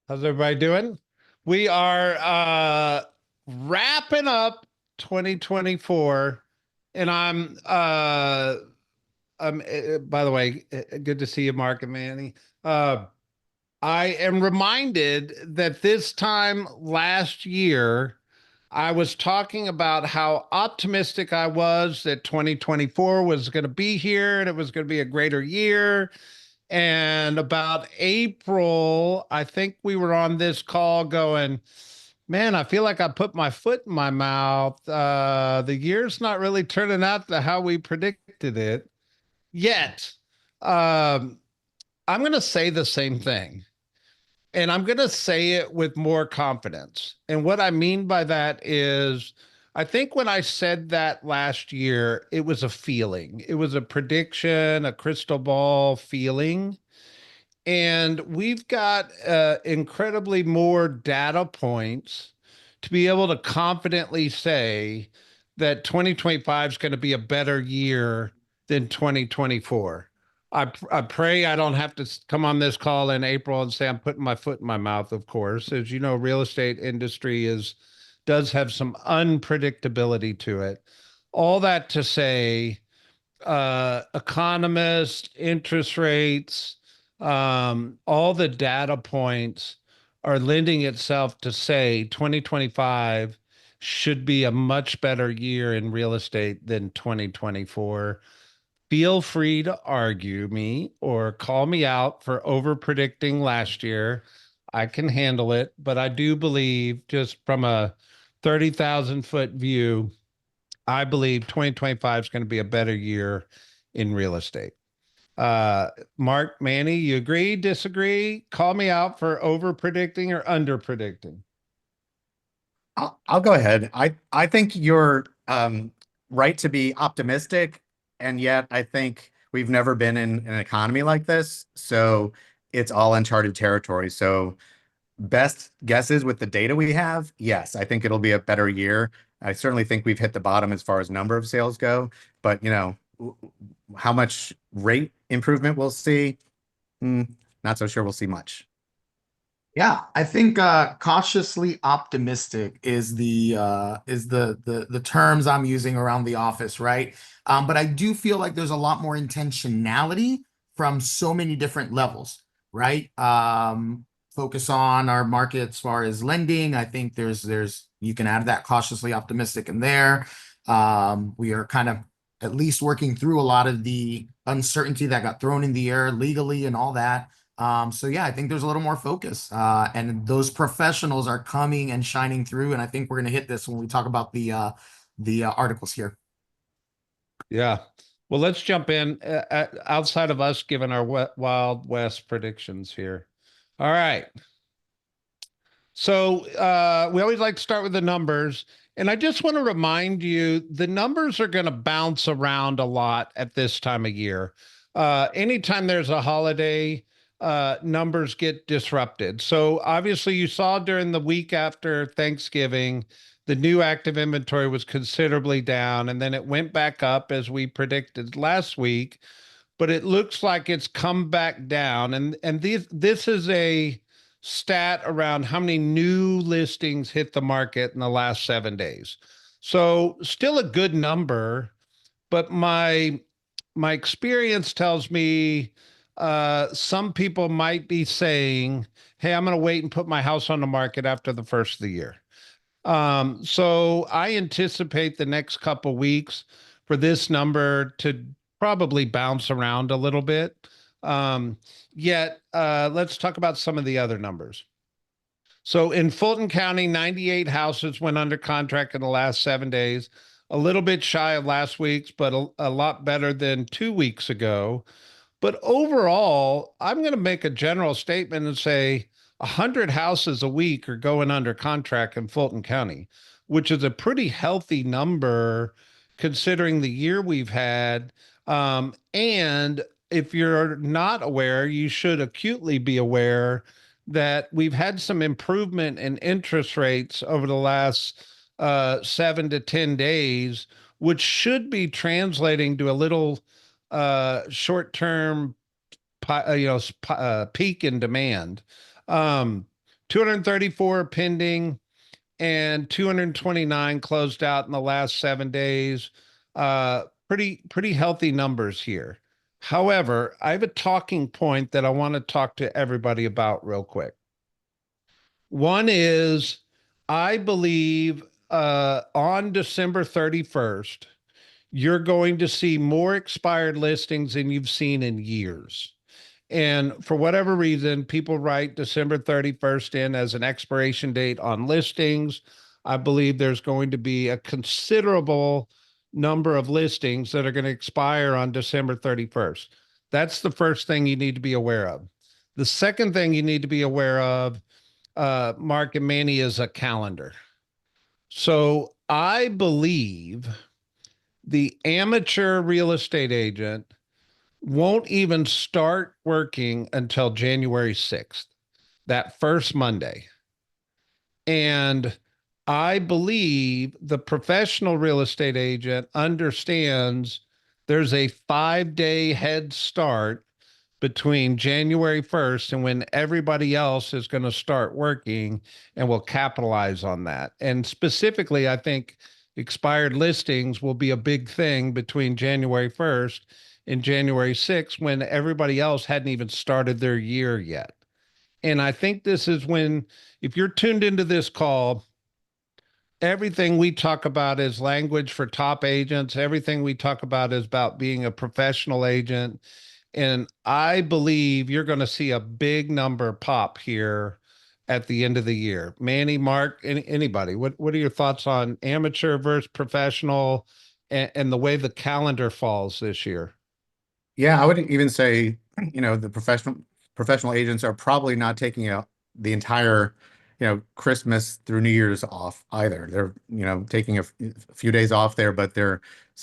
How's everybody doing? We are wrapping up 2024 and I'm by the way, good to see you, Mark and Manny. Uh I am reminded that this time last year I was talking about how optimistic I was that 2024 was going to be here and it was going to be a greater year. And about April, I think we were on this call going, man, I feel like I put my foot in my mouth. The year's not really turning out to how we predicted it yet. Um, I'm going to say the same thing. And I'm going to say it with more confidence. And what I mean by that is, I think when I said that last year, it was a feeling, it was a prediction, a crystal ball feeling. And we've got incredibly more data points to be able to confidently say that 2025 is going to be a better year than 2024. I pray I don't have to come on this call in April and say I'm putting my foot in my mouth, of course. As you know, real estate industry does have some unpredictability to it. All that to say, economists, interest rates, all the data points are lending itself to say 2025 should be a much better year in real estate than 2024. Feel free to argue me or call me out for over predicting last year. I can handle it, but I do believe, just from a 30,000-foot view, I believe 2025 is going to be a better year in real estate. Mark, Manny, you agree, disagree? Call me out for over predicting or under predicting. I'll go ahead. I think you're right to be optimistic, and yet I think we've never been in an economy like this, so it's all uncharted territory. So best guesses with the data we have, yes, I think it'll be a better year. I certainly think we've hit the bottom as far as number of sales go, but how much rate improvement we'll see, not so sure we'll see much. Yeah, I think cautiously optimistic is the terms I'm using around the office, right? But I do feel like there's a lot more intentionality from so many different levels, right? Focus on our market as far as lending. I think there's you can add that cautiously optimistic in there. We are kind of at least working through a lot of the uncertainty that got thrown in the air legally and all that. So yeah, I think there's a little more focus, and those professionals are coming and shining through. And I think we're going to hit this when we talk about the articles here. Yeah. Well, let's jump in outside of us giving our Wild West predictions here. All right. So we always like to start with the numbers. And I just want to remind you, the numbers are going to bounce around a lot at this time of year. Anytime there's a holiday, numbers get disrupted. So obviously, you saw during the week after Thanksgiving, the new active inventory was considerably down, and then it went back up as we predicted last week. But it looks like it's come back down, and this is a stat around how many new listings hit the market in the last 7 days. So still a good number, but my experience tells me some people might be saying, hey, I'm going to wait and put my house on the market after the first of the year. So I anticipate the next couple weeks for this number to probably bounce around a little bit. Yet, let's talk about some of the other numbers. So in Fulton County, 98 houses went under contract in the last 7 days, a little bit shy of last week's, but a lot better than 2 weeks ago. But overall, I'm going to make a general statement and say 100 houses a week are going under contract in Fulton County, which is a pretty healthy number considering the year we've had. And if you're not aware, you should acutely be aware that we've had some improvement in interest rates over the last 7 to 10 days, which should be translating to a little short term peak in demand. Um, 234 pending, and 229 closed out in the last 7 days. Pretty healthy numbers here. However, I have a talking point that I want to talk to everybody about real quick. One is, I believe on December 31st, you're going to see more expired listings than you've seen in years. And for whatever reason, people write December 31st in as an expiration date on listings. I believe there's going to be a considerable number of listings that are going to expire on December 31st. That's the first thing you need to be aware of. The second thing you need to be aware of, Mark and Manny, is a calendar. So I believe the amateur real estate agent won't even start working until January 6th, that first Monday. And I believe the professional real estate agent understands there's a 5-day head start between January 1st and when everybody else is going to start working, and will capitalize on that. And specifically, I think expired listings will be a big thing between January 1st and January 6th, when everybody else hadn't even started their year yet. And I think this is when, if you're tuned into this call, everything we talk about is language for top agents. Everything we talk about is about being a professional agent. And I believe you're going to see a big number pop here at the end of the year. Manny, Mark, anybody, what are your thoughts on amateur versus professional, and the way the calendar falls this year? Yeah, I would even say, the professional agents are probably not taking out the entire, Christmas through New Year's off either. They're, taking a few days off there, but they're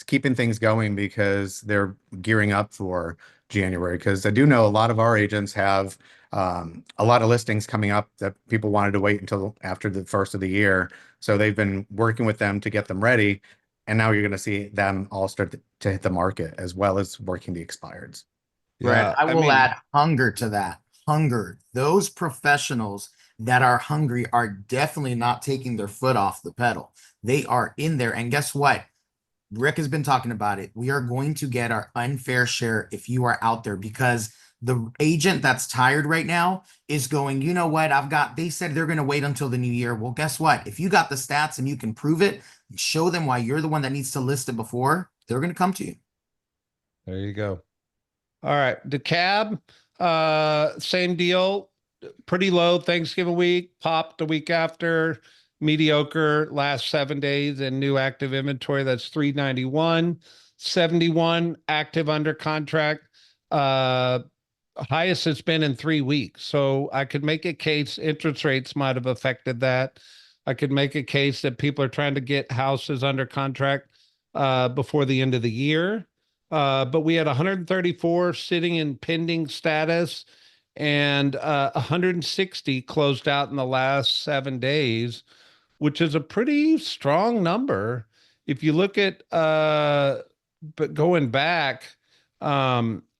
keeping things going because they're gearing up for January. Because I do know a lot of our agents have a lot of listings coming up that people wanted to wait until after the first of the year. So they've been working with them to get them ready. And now you're going to see them all start to hit the market, as well as working the expireds. Brett, Yeah, I I will mean, add hunger to that. Hunger. Those professionals that are hungry are definitely not taking their foot off the pedal. They are in there. And guess what? Rick has been talking about it. We are going to get our unfair share if you are out there, because the agent that's tired right now is going, you know what? They said they're going to wait until the new year. Well, guess what? If you got the stats and you can prove it, show them why you're the one that needs to list it before, they're going to come to you. there you go. All right. DeKalb, same deal. Pretty low Thanksgiving week, popped the week after, mediocre last 7 days, and new active inventory. That's 391, 71 active under contract. Uh, Highest it's been in 3 weeks. So I could make a case interest rates might have affected that. I could make a case that people are trying to get houses under contract before the end of the year. But we had 134 sitting in pending status, and 160 closed out in the last 7 days, which is a pretty strong number. If you look at, but going back,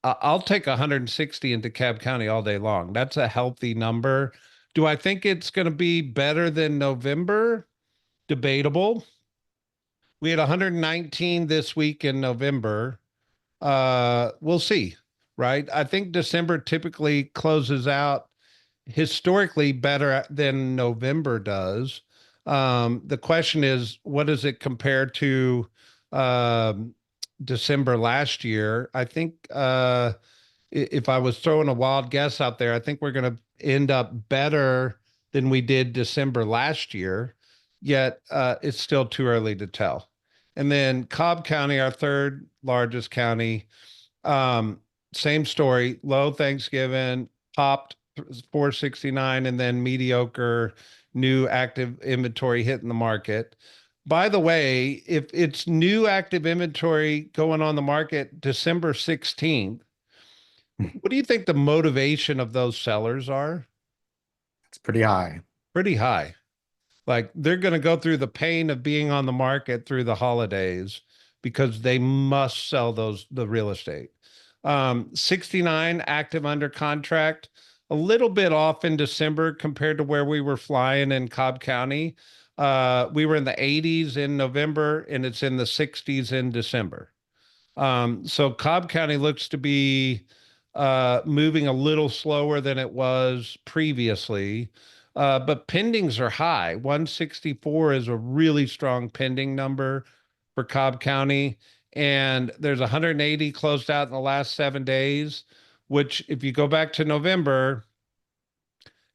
I'll take 160 in DeKalb County all day long. That's a healthy number. Do I think it's going to be better than November? Debatable. We had 119 this week in November. We'll see, right? I think December typically closes out historically better than November does. The question is, what does it compare to um, December last year? I think if I was throwing a wild guess out there, I think we're going to end up better than we did December last year. Yet it's still too early to tell. And then Cobb County, our third largest county, um, same story, low Thanksgiving, popped 469, and then mediocre new active inventory hitting the market. By the way, if it's new active inventory going on the market December 16th, what do you think the motivation of those sellers are? It's pretty high. Pretty high. Like, they're going to go through the pain of being on the market through the holidays because they must sell the real estate. 69 active under contract. a little bit off in December compared to where we were flying in Cobb County. We were in the 80s in November, and it's in the 60s in December. So Cobb County looks to be moving a little slower than it was previously. But pendings are high. 164 is a really strong pending number for Cobb County. And there's 180 closed out in the last 7 days, which, if you go back to November,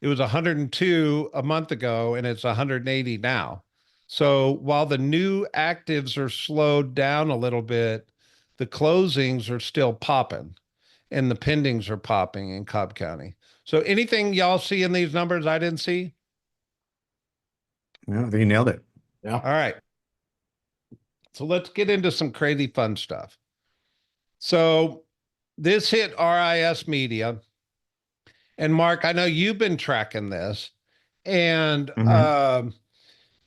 it was 102 a month ago, and it's 180 now. So while the new actives are slowed down a little bit, the closings are still popping, and the pendings are popping in Cobb County. So anything y'all see in these numbers I didn't see? No, you nailed it. Yeah. All right. So let's get into some crazy fun stuff. So this hit RIS Media. And Mark, I know you've been tracking this. And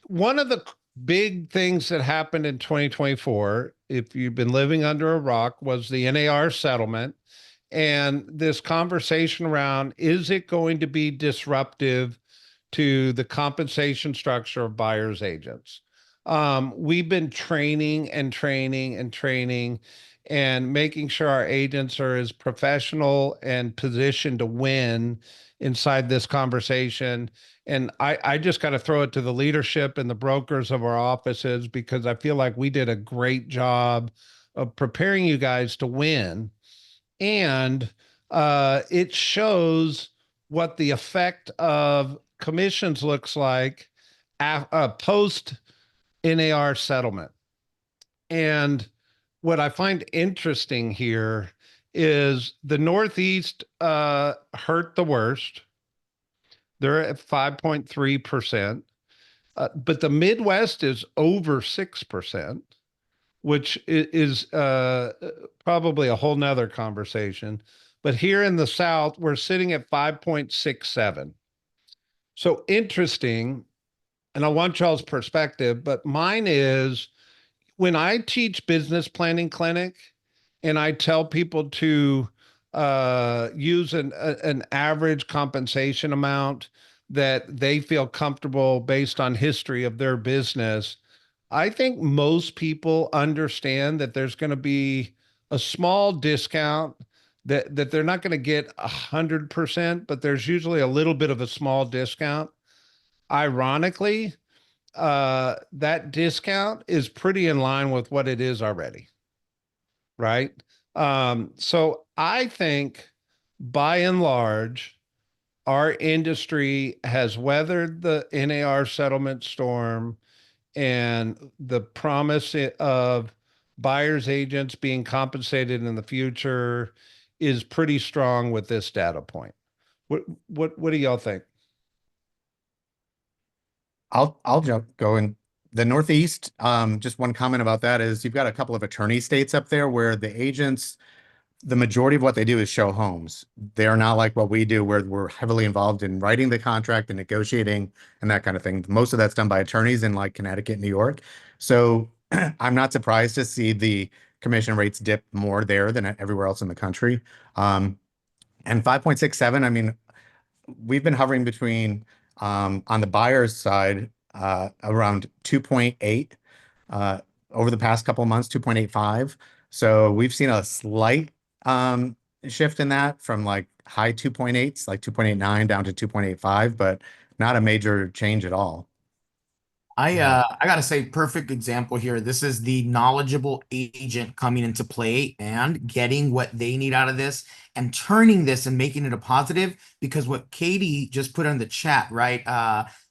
one of the big things that happened in 2024, if you've been living under a rock, was the NAR settlement and this conversation around, is it going to be disruptive to the compensation structure of buyers agents? We've been training and training and training and making sure our agents are as professional and positioned to win inside this conversation. And I just got to throw it to the leadership and the brokers of our offices, because I feel like we did a great job of preparing you guys to win. And it shows what the effect of commissions looks like post NAR settlement. And what I find interesting here is the Northeast hurt the worst. They're at 5.3%. But the Midwest is over 6%, which is probably a whole nother conversation. But here in the South, we're sitting at 5.67. So interesting. And I want y'all's perspective, but mine is, when I teach business planning clinic and I tell people to use an average compensation amount that they feel comfortable based on history of their business, I think most people understand that there's going to be a small discount, that they're not going to get 100%, but there's usually a little bit of a small discount. Ironically, that discount is pretty in line with what it is already, right? So I think, by and large, our industry has weathered the NAR settlement storm, and the promise of buyers agents being compensated in the future is pretty strong with this data point. What do y'all think? I'll go in the Northeast. Just one comment about that is, you've got a couple of attorney states up there where the agents, the majority of what they do is show homes. They're not like what we do, where we're heavily involved in writing the contract and negotiating and that kind of thing. Most of that's done by attorneys in like Connecticut and New York. So I'm not surprised to see the commission rates dip more there than everywhere else in the country. And 5.67, I mean, we've been hovering between, on the buyer's side, around 2.8 over the past couple of months, 2.85. So we've seen a slight shift in that from like high 2.8s, like 2.89 down to 2.85, but not a major change at all. I gotta say, perfect example here. This is the knowledgeable agent coming into play and getting what they need out of this and turning this and making it a positive, because what Katie just put in the chat, right?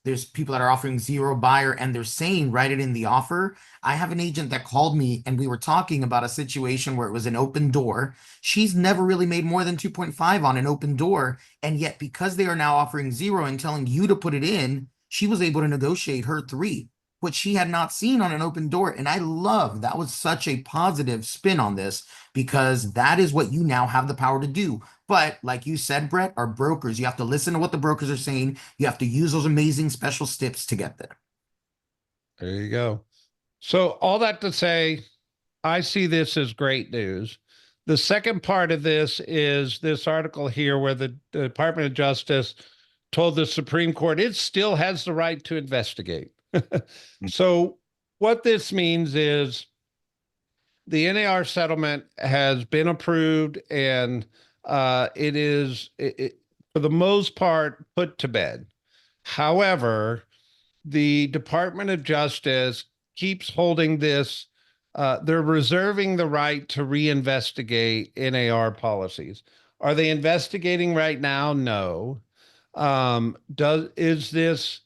There's people that are offering zero buyer and they're saying write it in the offer. I have an agent that called me and we were talking about a situation where it was an open door. She's never really made more than 2.5 on an open door. And yet, because they are now offering zero and telling you to put it in, she was able to negotiate her 3, which she had not seen on an open door. And I love that. Was such a positive spin on this, because that is what you now have the power to do. But like you said, Brett, our brokers, you have to listen to what the brokers are saying. You have to use those amazing special steps to get there. There you go. So all that to say, I see this as great news. The second part of this is this article here where the Department of Justice told the Supreme Court it still has the right to investigate. So, what this means is the NAR settlement has been approved and it is, for the most part, put to bed. However, the Department of Justice keeps holding this. They're reserving the right to reinvestigate NAR policies. Are they investigating right now? No. Is this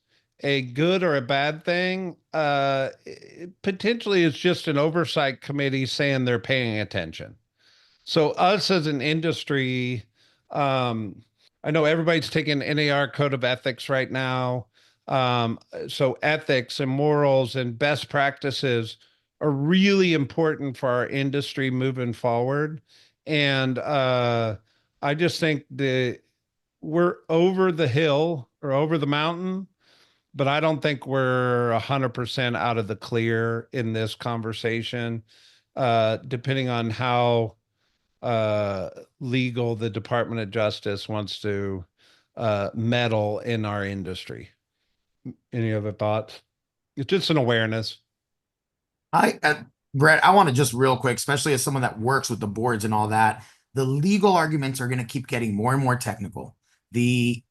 a good or a bad thing? Potentially, it's just an oversight committee saying they're paying attention. So us as an industry, um, I know everybody's taking NAR code of ethics right now. So ethics and morals and best practices are really important for our industry moving forward. And I just think we're over the hill or over the mountain, but I don't think we're 100% out of the clear in this conversation, depending on how uh, legal the Department of Justice wants to meddle in our industry. Any other thoughts? It's just an awareness. I, Brett, I want to just real quick, especially as someone that works with the boards and all that, the legal arguments are going to keep getting more and more technical. The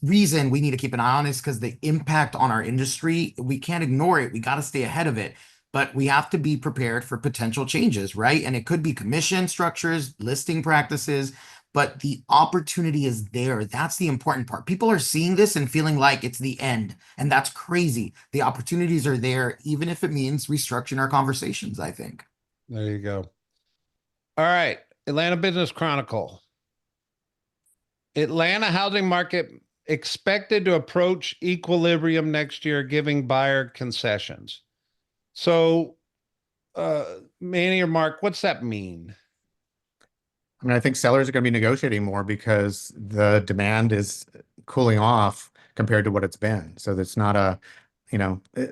reason we need to keep an eye on is because the impact on our industry, we can't ignore it. We got to stay ahead of it, but we have to be prepared for potential changes, right? And it could be commission structures, listing practices, but the opportunity is there. That's the important part. People are seeing this and feeling like it's the end, and that's crazy. The opportunities are there, even if it means restructuring our conversations, I think. There you go. All right. Atlanta Business Chronicle. Atlanta housing market expected to approach equilibrium next year, giving buyer concessions. So, Manny or Mark, what's that mean? I mean, I think sellers are going to be negotiating more because the demand is cooling off compared to what it's been. So there's not a,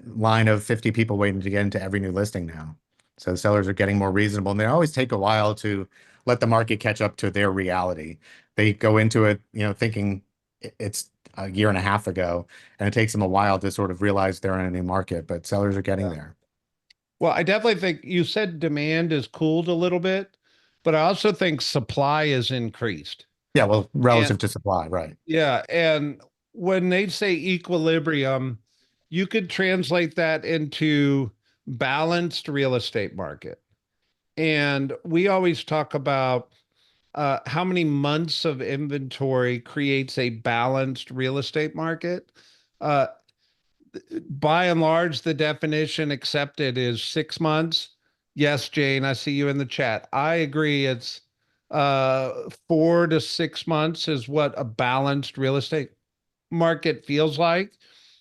line of 50 people waiting to get into every new listing now. So sellers are getting more reasonable, and they always take a while to let the market catch up to their reality. They go into it, thinking it's a year and a half ago, and it takes them a while to sort of realize they're in a new market, but sellers are getting there. Well, I definitely think you said demand is cooled a little bit, but I also think supply is increased. Yeah, well, relative And to supply, right. yeah, and when they say equilibrium, you could translate that into balanced real estate market. And we always talk about how many months of inventory creates a balanced real estate market. Uh, by and large, the definition accepted is 6 months. Yes, Jane, I see you in the chat. I agree. It's 4 to 6 months is what a balanced real estate market feels like.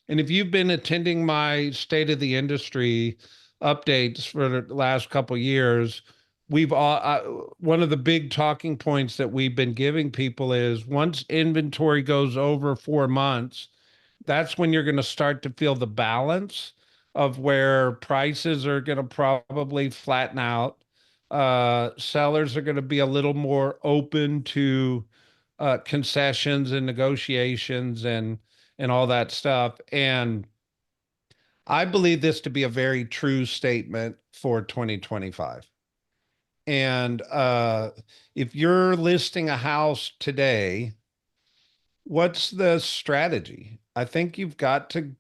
And if you've been attending my state of the industry updates for the last couple of years, we've all one of the big talking points that we've been giving people is once inventory goes over 4 months, that's when you're going to start to feel the balance of where prices are going to probably flatten out. Sellers are going to be a little more open to concessions and negotiations and all that stuff. And I believe this to be a very true statement for 2025. And if you're listing a house today, what's the strategy? I think you've got to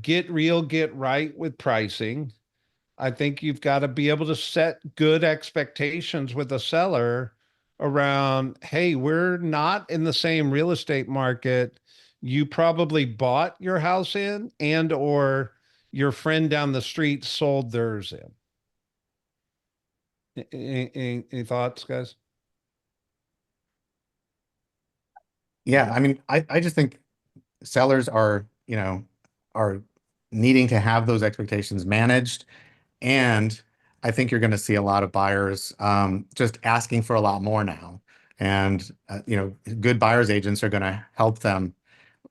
get real, get right with pricing. I think you've got to be able to set good expectations with a seller around, hey, we're not in the same real estate market you probably bought your house in and or your friend down the street sold theirs in. Any thoughts, guys? Yeah, I mean, I just think sellers are needing to have those expectations managed. And I think you're going to see a lot of buyers just asking for a lot more now. And, good buyers agents are going to help them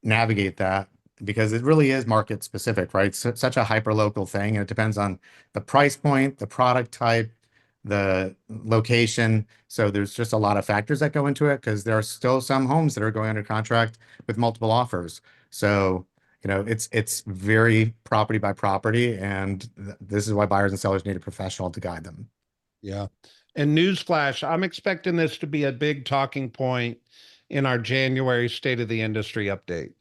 navigate that because it really is market specific, right? Such a hyper local thing. And it depends on the price point, the product type, the location. So there's just a lot of factors that go into it because there are still some homes that are going under contract with multiple offers. So, it's very property by property, and this is why buyers and sellers need a professional to guide them. Yeah. And newsflash, I'm expecting this to be a big talking point in our January State of the Industry update.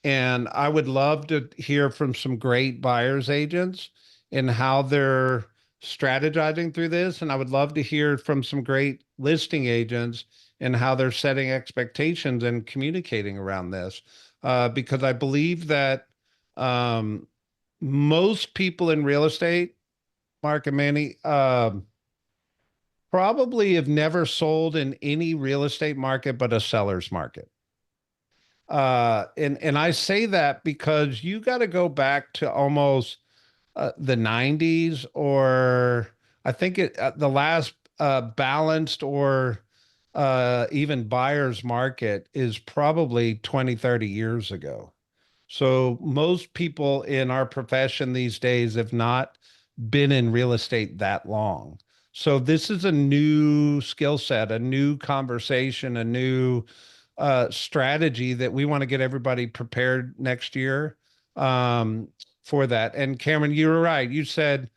And I would love to hear from some great buyers agents and how they're strategizing through this. And I would love to hear from some great listing agents and how they're setting expectations and communicating around this. Because I believe that um, most people in real estate, Mark and Manny, probably have never sold in any real estate market but a seller's market. And I say that because you got to go back to almost the 90s, or I think the last balanced or even buyer's market is probably 20, 30 years ago. So most people in our profession these days have not been in real estate that long. So this is a new skill set, a new conversation, a new strategy that we want to get everybody prepared next year um, for that. And Cameron, you were right. You said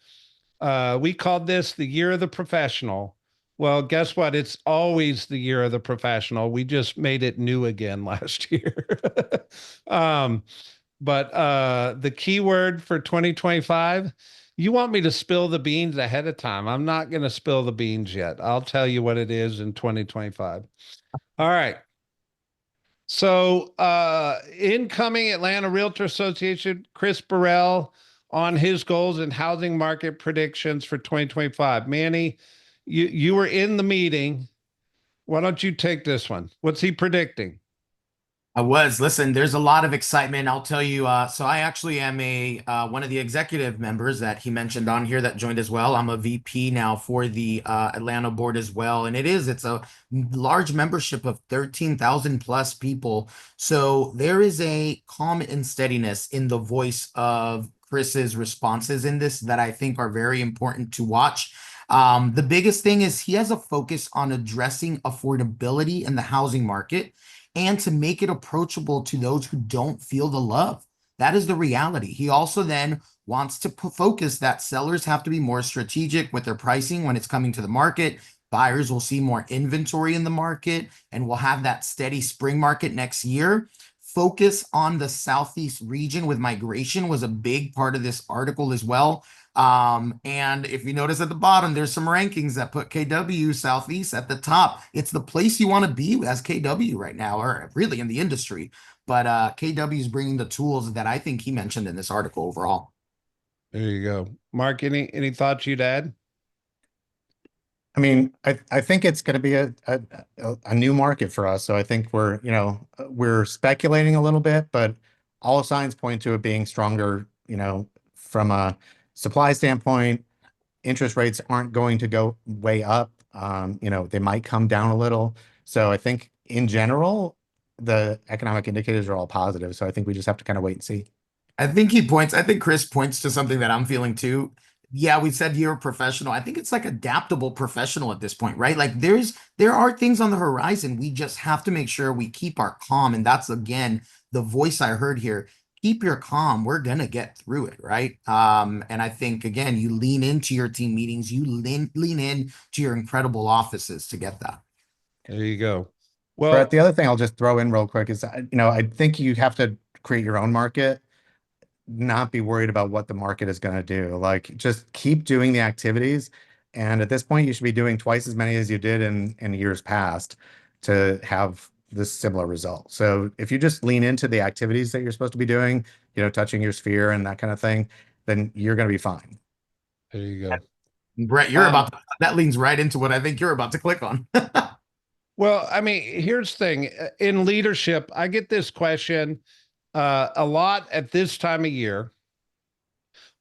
we called this the year of the professional. Well, guess what? It's always the year of the professional. We just made it new again last year. um, but the keyword for 2025, you want me to spill the beans ahead of time. I'm not going to spill the beans yet. I'll tell you what it is in 2025. All right. So, incoming Atlanta Realtor Association, Chris Burrell on his goals and housing market predictions for 2025. Manny, you were in the meeting. Why don't you take this one? What's he predicting? Listen, there's a lot of excitement. I'll tell you. So I actually am a one of the executive members that he mentioned on here that joined as well. I'm a VP now for the Atlanta board as well. And it's a large membership of 13,000 plus people. So there is a calm and steadiness in the voice of Chris's responses in this that I think are very important to watch. The biggest thing is he has a focus on addressing affordability in the housing market and to make it approachable to those who don't feel the love. That is the reality. He also then wants to focus that sellers have to be more strategic with their pricing when it's coming to the market. Buyers will see more inventory in the market and we'll have that steady spring market next year. Focus on the Southeast region with migration was a big part of this article as well. And if you notice at the bottom, there's some rankings that put KW Southeast at the top. It's the place you want to be as KW right now, or really in the industry. But KW is bringing the tools that I think he mentioned in this article overall. There you go. Mark, any thoughts you'd add? I mean, I think it's going to be a new market for us. So I think we're speculating a little bit, but all signs point to it being stronger, from a supply standpoint. Interest rates aren't going to go way up. They might come down a little. So I think in general, the economic indicators are all positive. So I think we just have to kind of wait and see. I think Chris points to something that I'm feeling too. Yeah, we said you're a professional. I think it's like adaptable professional at this point, right? Like there are things on the horizon. We just have to make sure we keep our calm. And that's again the voice I heard here. Keep your calm. We're gonna get through it, right? And I think again, you lean into your team meetings, you lean in to your incredible offices to get that. There you go. Brett, Well, the other thing I'll just throw in real quick is, I think you have to create your own market, not be worried about what the market is going to do. Like, just keep doing the activities. And at this point, you should be doing twice as many as you did in years past to have this similar result. So if you just lean into the activities that you're supposed to be doing, touching your sphere and that kind of thing, then you're going to be fine. there you go. Brett, that leans right into what I think you're about to click on. Well, I mean, here's the thing. In leadership, I get this question a lot at this time of year,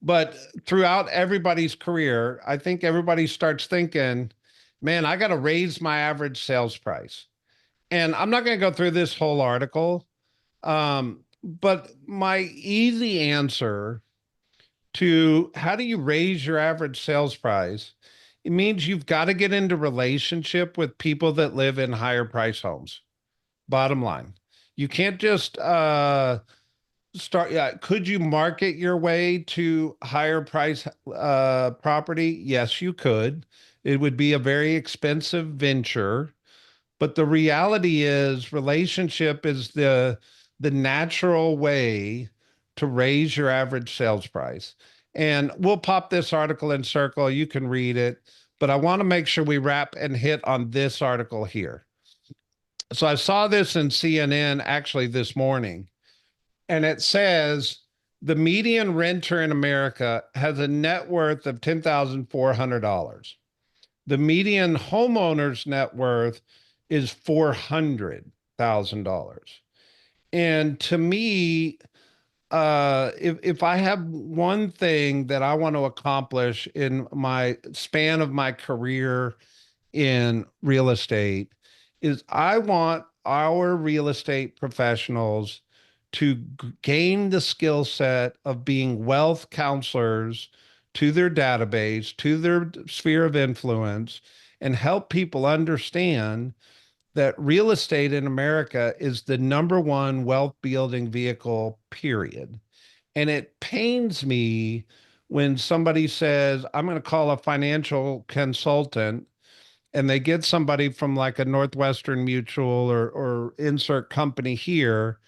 but throughout everybody's career, I think everybody starts thinking, man, I got to raise my average sales price. And I'm not going to go through this whole article, but my easy answer to how do you raise your average sales price It means you've got to get into relationship with people that live in higher price homes. Bottom line. You can't just start. Yeah, could you market your way to higher price property? Yes, you could. It would be a very expensive venture, but the reality is relationship is the natural way to raise your average sales price. And we'll pop this article in Circle. You can read it, but I want to make sure we wrap and hit on this article here. So I saw this in CNN actually this morning, and it says the median renter in America has a net worth of $10,400. The median homeowner's net worth is $400,000. And to me, if I have one thing that I want to accomplish in my span of my career in real estate, is I want our real estate professionals to gain the skill set of being wealth counselors to their database, to their sphere of influence, and help people understand that real estate in America is the number one wealth building vehicle, period. And it pains me when somebody says, I'm going to call a financial consultant, and they get somebody from like a Northwestern Mutual or insert company here,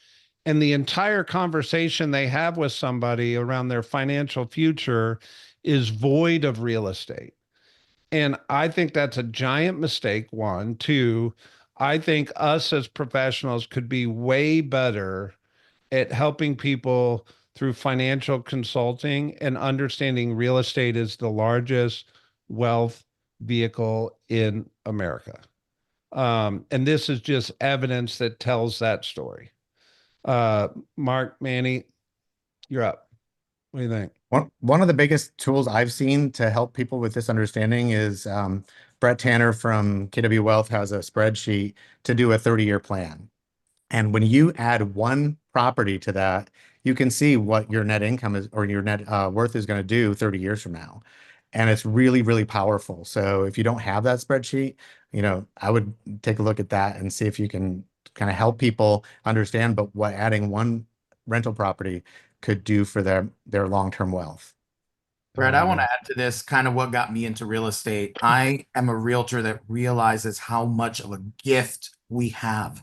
and the entire conversation they have with somebody around their financial future is void of real estate. And I think that's a giant mistake. One, two, I think us as professionals could be way better at helping people through financial consulting and understanding real estate is the largest wealth vehicle in America. And this is just evidence that tells that story. Mark, Manny, you're up. What do you think? One of the biggest tools I've seen to help people with this understanding is Brett Tanner from KW Wealth has a spreadsheet to do a 30-year plan. And when you add one property to that, you can see what your net income is or your net worth is going to do 30 years from now. And it's really, really powerful. So if you don't have that spreadsheet, I would take a look at that and see if you can kind of help people understand, but what adding one rental property could do for their long-term wealth. Brett, I want to add to this kind of what got me into real estate. I am a realtor that realizes how much of a gift we have.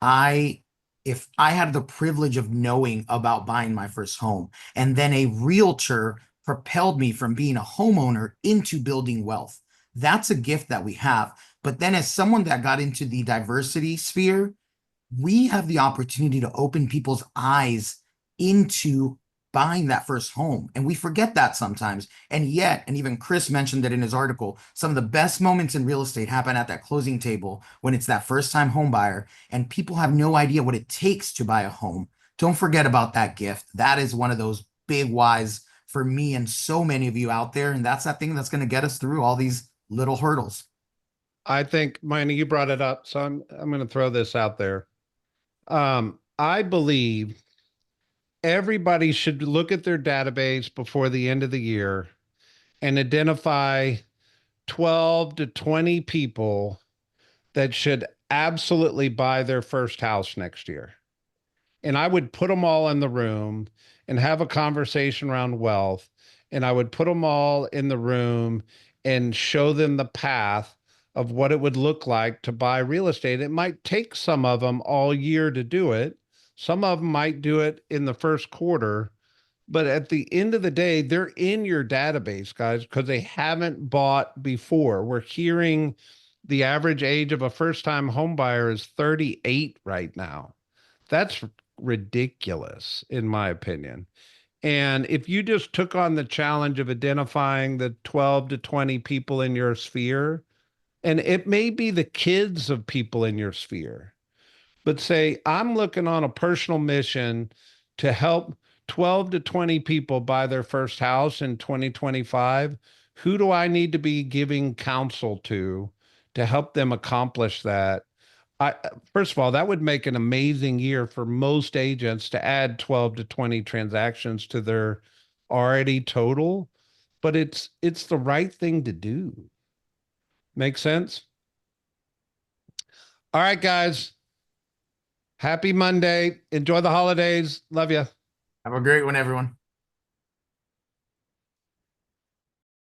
I, if I had the privilege of knowing about buying my first home, and then a realtor propelled me from being a homeowner into building wealth, that's a gift that we have. But then, as someone that got into the diversity sphere, we have the opportunity to open people's eyes into buying that first home. And we forget that sometimes. And yet, and even Chris mentioned it in his article, some of the best moments in real estate happen at that closing table when it's that first time home buyer and people have no idea what it takes to buy a home. Don't forget about that gift. That is one of those big whys for me and so many of you out there. And that's that thing that's going to get us through all these little hurdles. I think, Miney, you brought it up, so I'm going to throw this out there. I believe everybody should look at their database before the end of the year and identify 12 to 20 people that should absolutely buy their first house next year. And I would put them all in the room and have a conversation around wealth. And I would put them all in the room and show them the path of what it would look like to buy real estate. It might take some of them all year to do it. Some of them might do it in the first quarter, but at the end of the day, they're in your database, guys, because they haven't bought before. We're hearing the average age of a first-time home buyer is 38 right now. That's ridiculous, in my opinion. And if you just took on the challenge of identifying the 12 to 20 people in your sphere, and it may be the kids of people in your sphere, but say, I'm looking on a personal mission to help 12 to 20 people buy their first house in 2025. Who do I need to be giving counsel to help them accomplish that? I, first of all, that would make an amazing year for most agents to add 12 to 20 transactions to their already total, but it's the right thing to do. Make sense? All right, guys. Happy Monday. Enjoy the holidays. Love you. Have a great one, everyone.